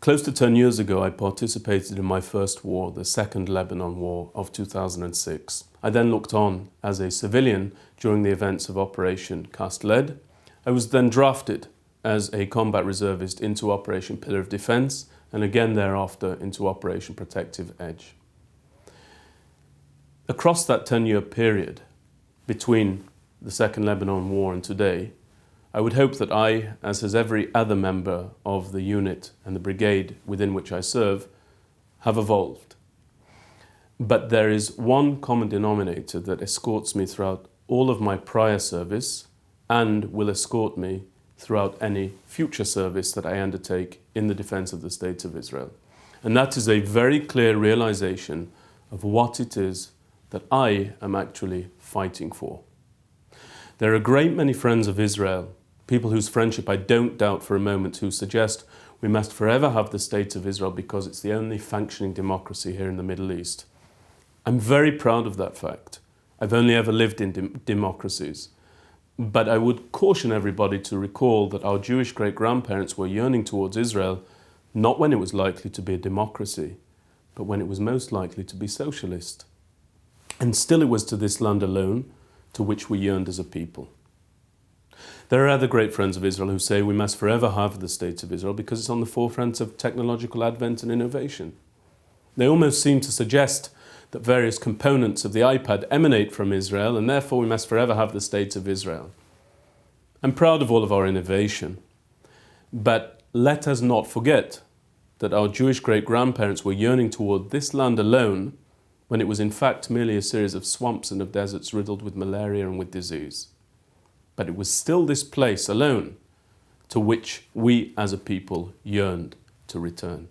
Close to 10 years ago, I participated in my first war, the Second Lebanon War of 2006. I then looked on as a civilian during the events of Operation Cast Lead. I was then drafted as a combat reservist into Operation Pillar of Defence and again thereafter into Operation Protective Edge. Across that 10-year period between the Second Lebanon War and today, I would hope that I, as has every other member of the unit and the brigade within which I serve, have evolved. But there is one common denominator that escorts me throughout all of my prior service and will escort me throughout any future service that I undertake in the defense of the State of Israel. And that is a very clear realization of what it is that I am actually fighting for. There are a great many friends of Israel, people whose friendship I don't doubt for a moment, who suggest we must forever have the State of Israel because it's the only functioning democracy here in the Middle East. I'm very proud of that fact. I've only ever lived in democracies. But I would caution everybody to recall that our Jewish great-grandparents were yearning towards Israel not when it was likely to be a democracy, but when it was most likely to be socialist. And still it was to this land alone to which we yearned as a people. There are other great friends of Israel who say we must forever have the State of Israel because it's on the forefront of technological advent and innovation. They almost seem to suggest that various components of the iPad emanate from Israel and therefore we must forever have the State of Israel. I'm proud of all of our innovation, but let us not forget that our Jewish great-grandparents were yearning toward this land alone when it was in fact merely a series of swamps and of deserts riddled with malaria and with disease. But it was still this place alone to which we as a people yearned to return.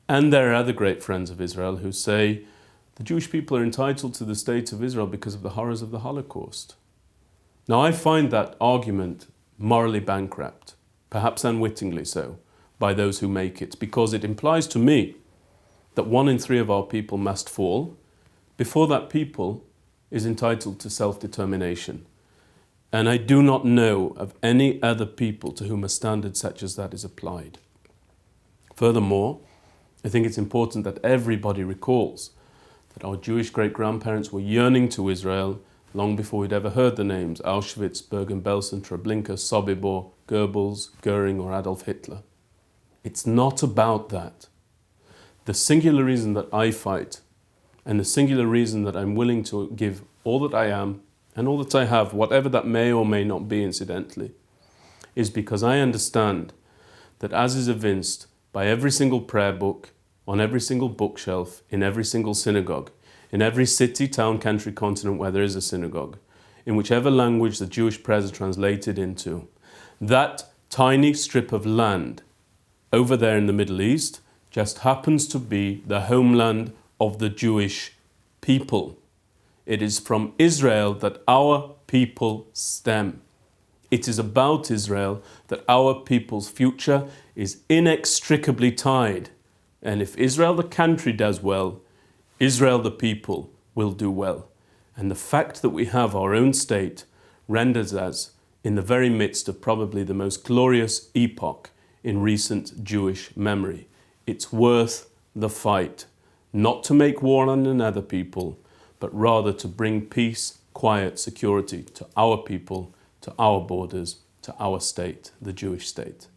And there are other great friends of Israel who say the Jewish people are entitled to the State of Israel because of the horrors of the Holocaust. Now I find that argument morally bankrupt, perhaps unwittingly so, by those who make it, because it implies to me that 1 in 3 of our people must fall before that people is entitled to self-determination. And I do not know of any other people to whom a standard such as that is applied. Furthermore, I think it's important that everybody recalls that our Jewish great-grandparents were yearning to Israel long before we'd ever heard the names Auschwitz, Bergen-Belsen, Treblinka, Sobibor, Goebbels, Goering or Adolf Hitler. It's not about that. The singular reason that I fight and the singular reason that I'm willing to give all that I am and all that I have, whatever that may or may not be incidentally, is because I understand that as is evinced by every single prayer book, on every single bookshelf, in every single synagogue, in every city, town, country, continent where there is a synagogue, in whichever language the Jewish prayers are translated into, that tiny strip of land over there in the Middle East just happens to be the homeland of the Jewish people. It is from Israel that our people stem. It is about Israel that our people's future is inextricably tied. And if Israel the country does well, Israel the people will do well. And the fact that we have our own state renders us in the very midst of probably the most glorious epoch in recent Jewish memory. It's worth the fight, not to make war on another people, but rather to bring peace, quiet, security to our people, to our borders, to our state, the Jewish state.